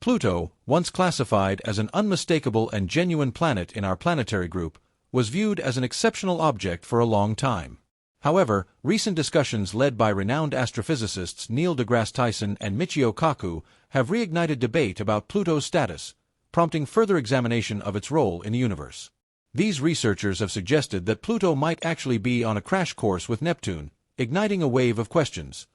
Pluto, once classified as an unmistakable and genuine planet in our planetary group, was viewed as an exceptional object for a long time. However, recent discussions led by renowned astrophysicists Neil deGrasse Tyson and Michio Kaku have reignited debate about Pluto's status, prompting further examination of its role in the universe. These researchers have suggested that Pluto might actually be on a crash course with Neptune, igniting a wave of questions.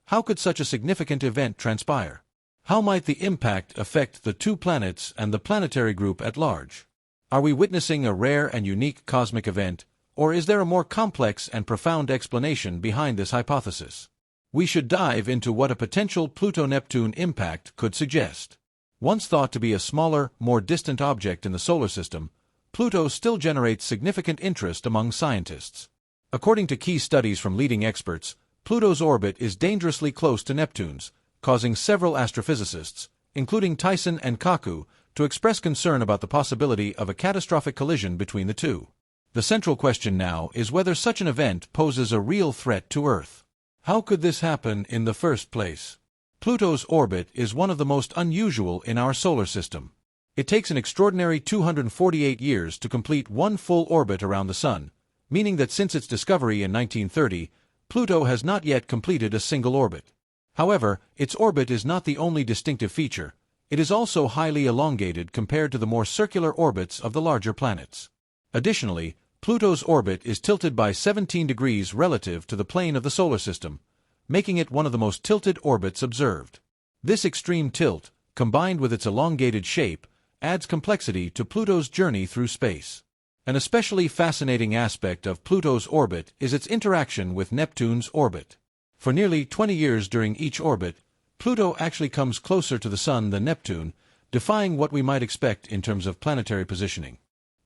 How could such a significant event transpire? How might the impact affect the two planets and the planetary group at large? Are we witnessing a rare and unique cosmic event, or is there a more complex and profound explanation behind this hypothesis? We should dive into what a potential Pluto-Neptune impact could suggest. Once thought to be a smaller, more distant object in the solar system, Pluto still generates significant interest among scientists. According to key studies from leading experts, Pluto's orbit is dangerously close to Neptune's, causing several astrophysicists, including Tyson and Kaku, to express concern about the possibility of a catastrophic collision between the two. The central question now is whether such an event poses a real threat to Earth. How could this happen in the first place? Pluto's orbit is one of the most unusual in our solar system. It takes an extraordinary 248 years to complete one full orbit around the Sun, meaning that since its discovery in 1930, Pluto has not yet completed a single orbit. However, its orbit is not the only distinctive feature. It is also highly elongated compared to the more circular orbits of the larger planets. Additionally, Pluto's orbit is tilted by 17 degrees relative to the plane of the solar system, making it one of the most tilted orbits observed. This extreme tilt, combined with its elongated shape, adds complexity to Pluto's journey through space. An especially fascinating aspect of Pluto's orbit is its interaction with Neptune's orbit. For nearly 20 years during each orbit, Pluto actually comes closer to the Sun than Neptune, defying what we might expect in terms of planetary positioning.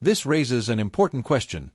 This raises an important question.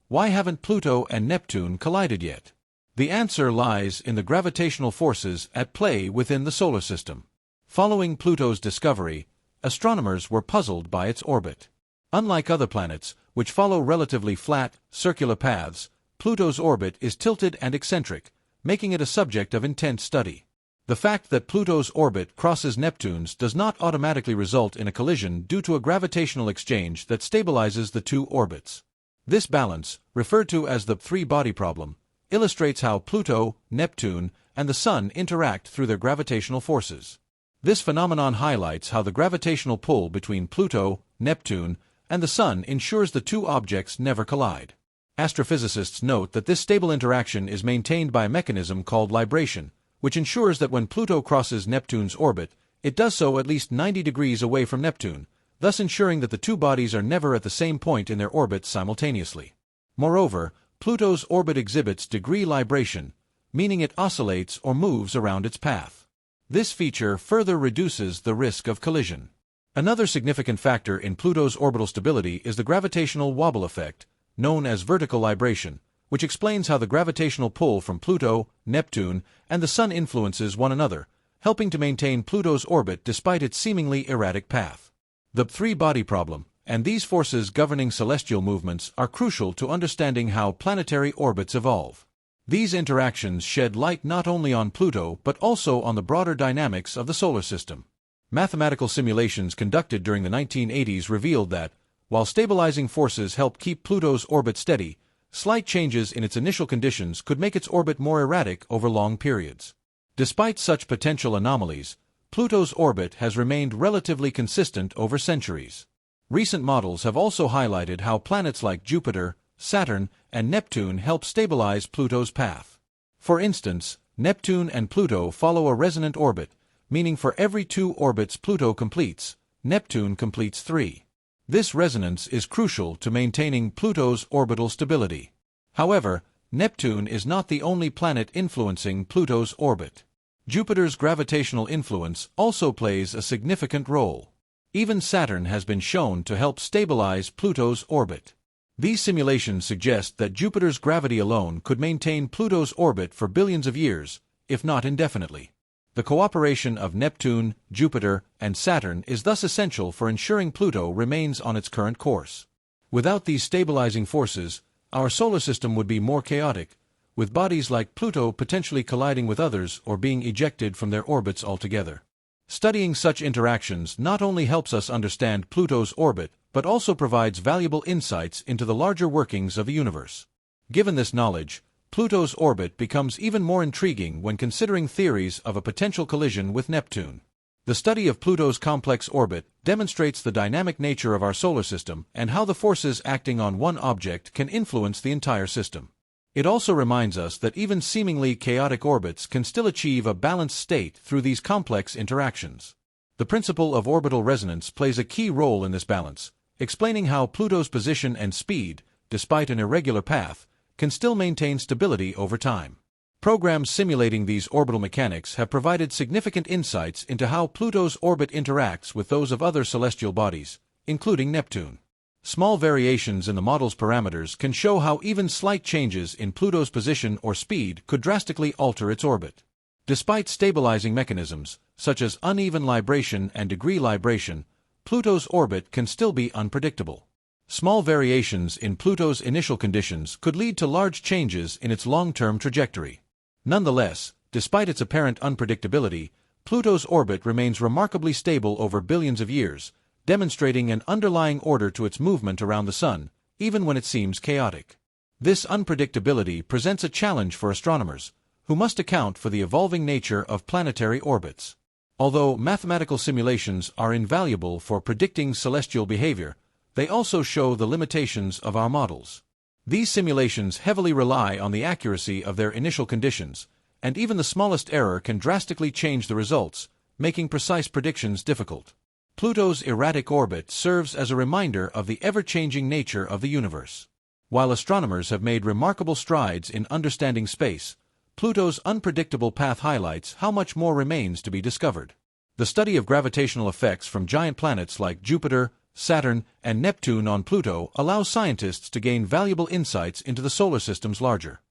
Why haven't Pluto and Neptune collided yet? The answer lies in the gravitational forces at play within the solar system. Following Pluto's discovery, astronomers were puzzled by its orbit. Unlike other planets, which follow relatively flat, circular paths, Pluto's orbit is tilted and eccentric, making it a subject of intense study. The fact that Pluto's orbit crosses Neptune's does not automatically result in a collision due to a gravitational exchange that stabilizes the two orbits. This balance, referred to as the three-body problem, illustrates how Pluto, Neptune, and the Sun interact through their gravitational forces. This phenomenon highlights how the gravitational pull between Pluto, Neptune, and the Sun ensures the two objects never collide. Astrophysicists note that this stable interaction is maintained by a mechanism called libration, which ensures that when Pluto crosses Neptune's orbit, it does so at least 90 degrees away from Neptune, thus ensuring that the two bodies are never at the same point in their orbits simultaneously. Moreover, Pluto's orbit exhibits degree libration, meaning it oscillates or moves around its path. This feature further reduces the risk of collision. Another significant factor in Pluto's orbital stability is the gravitational wobble effect, known as vertical libration, which explains how the gravitational pull from Pluto, Neptune, and the Sun influences one another, helping to maintain Pluto's orbit despite its seemingly erratic path. The three-body problem, and these forces governing celestial movements, are crucial to understanding how planetary orbits evolve. These interactions shed light not only on Pluto but also on the broader dynamics of the solar system. Mathematical simulations conducted during the 1980s revealed that, while stabilizing forces help keep Pluto's orbit steady, slight changes in its initial conditions could make its orbit more erratic over long periods. Despite such potential anomalies, Pluto's orbit has remained relatively consistent over centuries. Recent models have also highlighted how planets like Jupiter, Saturn, and Neptune help stabilize Pluto's path. For instance, Neptune and Pluto follow a resonant orbit, meaning for every 2 orbits Pluto completes, Neptune completes 3. This resonance is crucial to maintaining Pluto's orbital stability. However, Neptune is not the only planet influencing Pluto's orbit. Jupiter's gravitational influence also plays a significant role. Even Saturn has been shown to help stabilize Pluto's orbit. These simulations suggest that Jupiter's gravity alone could maintain Pluto's orbit for billions of years, if not indefinitely. The cooperation of Neptune, Jupiter, and Saturn is thus essential for ensuring Pluto remains on its current course. Without these stabilizing forces, our solar system would be more chaotic, with bodies like Pluto potentially colliding with others or being ejected from their orbits altogether. Studying such interactions not only helps us understand Pluto's orbit, but also provides valuable insights into the larger workings of the universe. Given this knowledge, Pluto's orbit becomes even more intriguing when considering theories of a potential collision with Neptune. The study of Pluto's complex orbit demonstrates the dynamic nature of our solar system and how the forces acting on one object can influence the entire system. It also reminds us that even seemingly chaotic orbits can still achieve a balanced state through these complex interactions. The principle of orbital resonance plays a key role in this balance, explaining how Pluto's position and speed, despite an irregular path, can still maintain stability over time. Programs simulating these orbital mechanics have provided significant insights into how Pluto's orbit interacts with those of other celestial bodies, including Neptune. Small variations in the model's parameters can show how even slight changes in Pluto's position or speed could drastically alter its orbit. Despite stabilizing mechanisms, such as uneven libration and degree libration, Pluto's orbit can still be unpredictable. Small variations in Pluto's initial conditions could lead to large changes in its long-term trajectory. Nonetheless, despite its apparent unpredictability, Pluto's orbit remains remarkably stable over billions of years, demonstrating an underlying order to its movement around the Sun, even when it seems chaotic. This unpredictability presents a challenge for astronomers, who must account for the evolving nature of planetary orbits. Although mathematical simulations are invaluable for predicting celestial behavior, they also show the limitations of our models. These simulations heavily rely on the accuracy of their initial conditions, and even the smallest error can drastically change the results, making precise predictions difficult. Pluto's erratic orbit serves as a reminder of the ever-changing nature of the universe. While astronomers have made remarkable strides in understanding space, Pluto's unpredictable path highlights how much more remains to be discovered. The study of gravitational effects from giant planets like Jupiter, Saturn, and Neptune on Pluto allows scientists to gain valuable insights into the solar system's larger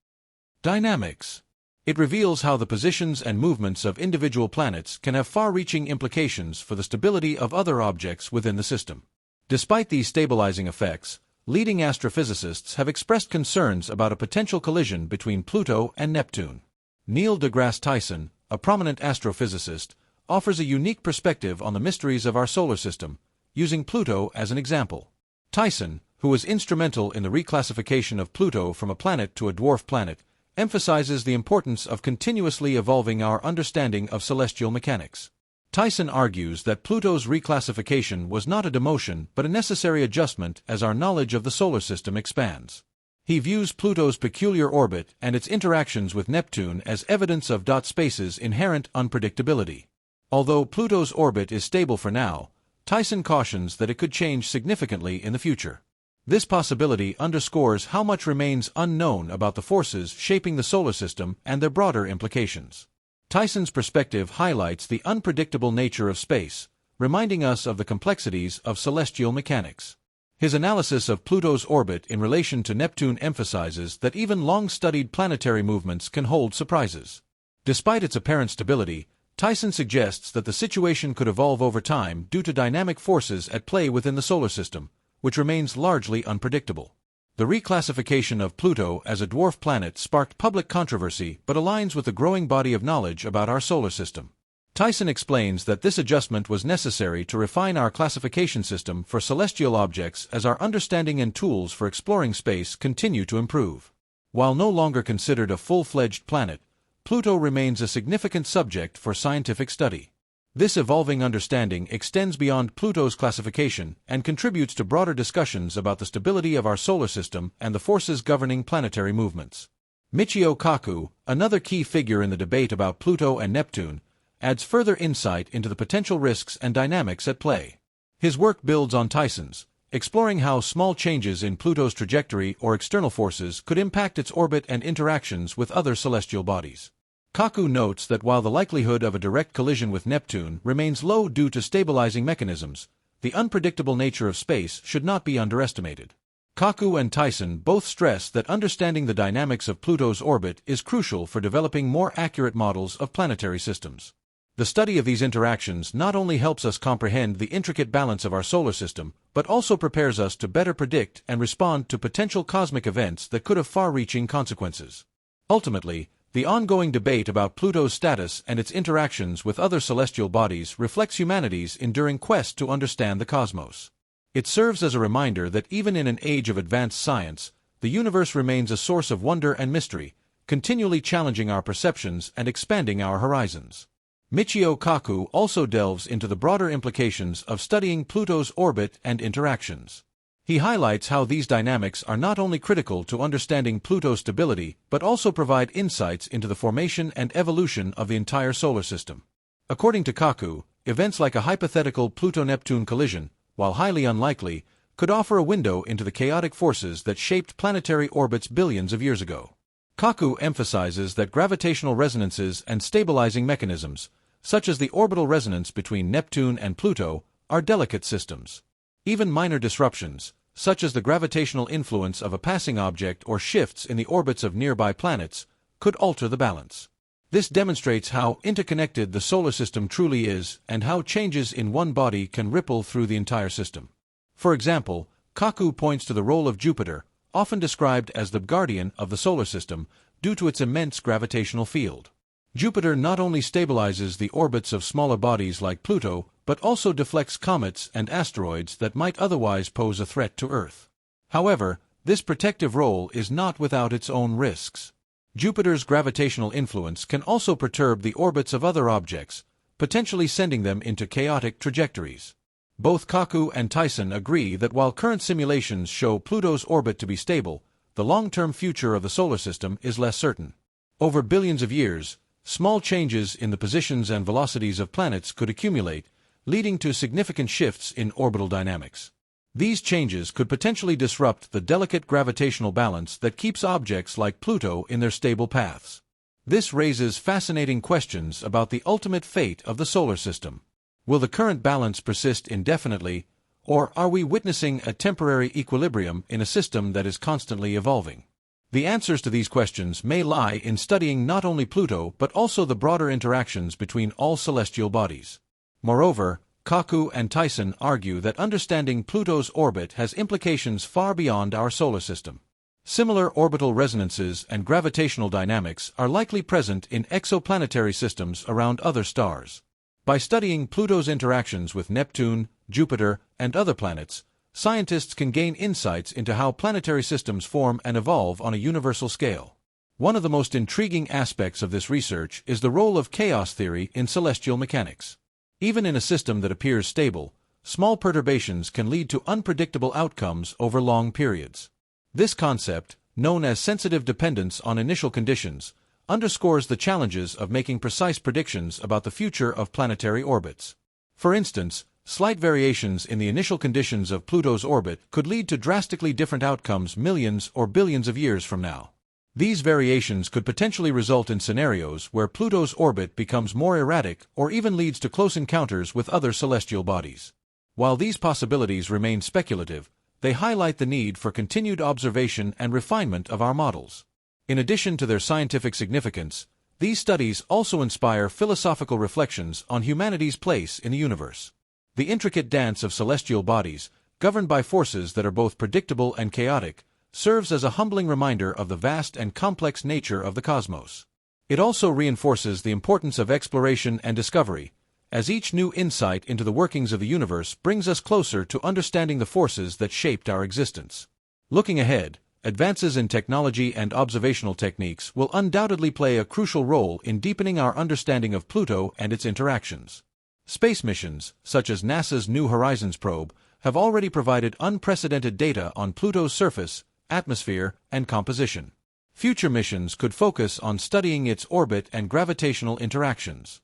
dynamics. It reveals how the positions and movements of individual planets can have far-reaching implications for the stability of other objects within the system. Despite these stabilizing effects, leading astrophysicists have expressed concerns about a potential collision between Pluto and Neptune. Neil deGrasse Tyson, a prominent astrophysicist, offers a unique perspective on the mysteries of our solar system, using Pluto as an example. Tyson, who was instrumental in the reclassification of Pluto from a planet to a dwarf planet, emphasizes the importance of continuously evolving our understanding of celestial mechanics. Tyson argues that Pluto's reclassification was not a demotion but a necessary adjustment as our knowledge of the solar system expands. He views Pluto's peculiar orbit and its interactions with Neptune as evidence of space's inherent unpredictability. Although Pluto's orbit is stable for now, Tyson cautions that it could change significantly in the future. This possibility underscores how much remains unknown about the forces shaping the solar system and their broader implications. Tyson's perspective highlights the unpredictable nature of space, reminding us of the complexities of celestial mechanics. His analysis of Pluto's orbit in relation to Neptune emphasizes that even long-studied planetary movements can hold surprises. Despite its apparent stability, Tyson suggests that the situation could evolve over time due to dynamic forces at play within the solar system, which remains largely unpredictable. The reclassification of Pluto as a dwarf planet sparked public controversy but aligns with the growing body of knowledge about our solar system. Tyson explains that this adjustment was necessary to refine our classification system for celestial objects as our understanding and tools for exploring space continue to improve. While no longer considered a full-fledged planet, Pluto remains a significant subject for scientific study. This evolving understanding extends beyond Pluto's classification and contributes to broader discussions about the stability of our solar system and the forces governing planetary movements. Michio Kaku, another key figure in the debate about Pluto and Neptune, adds further insight into the potential risks and dynamics at play. His work builds on Tyson's, exploring how small changes in Pluto's trajectory or external forces could impact its orbit and interactions with other celestial bodies. Kaku notes that while the likelihood of a direct collision with Neptune remains low due to stabilizing mechanisms, the unpredictable nature of space should not be underestimated. Kaku and Tyson both stress that understanding the dynamics of Pluto's orbit is crucial for developing more accurate models of planetary systems. The study of these interactions not only helps us comprehend the intricate balance of our solar system, but also prepares us to better predict and respond to potential cosmic events that could have far-reaching consequences. Ultimately, The ongoing debate about Pluto's status and its interactions with other celestial bodies reflects humanity's enduring quest to understand the cosmos. It serves as a reminder that even in an age of advanced science, the universe remains a source of wonder and mystery, continually challenging our perceptions and expanding our horizons. Michio Kaku also delves into the broader implications of studying Pluto's orbit and interactions. He highlights how these dynamics are not only critical to understanding Pluto's stability but also provide insights into the formation and evolution of the entire solar system. According to Kaku, events like a hypothetical Pluto-Neptune collision, while highly unlikely, could offer a window into the chaotic forces that shaped planetary orbits billions of years ago. Kaku emphasizes that gravitational resonances and stabilizing mechanisms, such as the orbital resonance between Neptune and Pluto, are delicate systems. Even minor disruptions, such as the gravitational influence of a passing object or shifts in the orbits of nearby planets, could alter the balance. This demonstrates how interconnected the solar system truly is and how changes in one body can ripple through the entire system. For example, Kaku points to the role of Jupiter, often described as the guardian of the solar system, due to its immense gravitational field. Jupiter not only stabilizes the orbits of smaller bodies like Pluto, but also deflects comets and asteroids that might otherwise pose a threat to Earth. However, this protective role is not without its own risks. Jupiter's gravitational influence can also perturb the orbits of other objects, potentially sending them into chaotic trajectories. Both Kaku and Tyson agree that while current simulations show Pluto's orbit to be stable, the long-term future of the solar system is less certain. Over billions of years, small changes in the positions and velocities of planets could accumulate, leading to significant shifts in orbital dynamics. These changes could potentially disrupt the delicate gravitational balance that keeps objects like Pluto in their stable paths. This raises fascinating questions about the ultimate fate of the solar system. Will the current balance persist indefinitely, or are we witnessing a temporary equilibrium in a system that is constantly evolving? The answers to these questions may lie in studying not only Pluto but also the broader interactions between all celestial bodies. Moreover, Kaku and Tyson argue that understanding Pluto's orbit has implications far beyond our solar system. Similar orbital resonances and gravitational dynamics are likely present in exoplanetary systems around other stars. By studying Pluto's interactions with Neptune, Jupiter, and other planets, scientists can gain insights into how planetary systems form and evolve on a universal scale. One of the most intriguing aspects of this research is the role of chaos theory in celestial mechanics. Even in a system that appears stable, small perturbations can lead to unpredictable outcomes over long periods. This concept, known as sensitive dependence on initial conditions, underscores the challenges of making precise predictions about the future of planetary orbits. For instance, slight variations in the initial conditions of Pluto's orbit could lead to drastically different outcomes millions or billions of years from now. These variations could potentially result in scenarios where Pluto's orbit becomes more erratic or even leads to close encounters with other celestial bodies. While these possibilities remain speculative, they highlight the need for continued observation and refinement of our models. In addition to their scientific significance, these studies also inspire philosophical reflections on humanity's place in the universe. The intricate dance of celestial bodies, governed by forces that are both predictable and chaotic, serves as a humbling reminder of the vast and complex nature of the cosmos. It also reinforces the importance of exploration and discovery, as each new insight into the workings of the universe brings us closer to understanding the forces that shaped our existence. Looking ahead, advances in technology and observational techniques will undoubtedly play a crucial role in deepening our understanding of Pluto and its interactions. Space missions, such as NASA's New Horizons probe, have already provided unprecedented data on Pluto's surface, atmosphere, and composition. Future missions could focus on studying its orbit and gravitational interactions.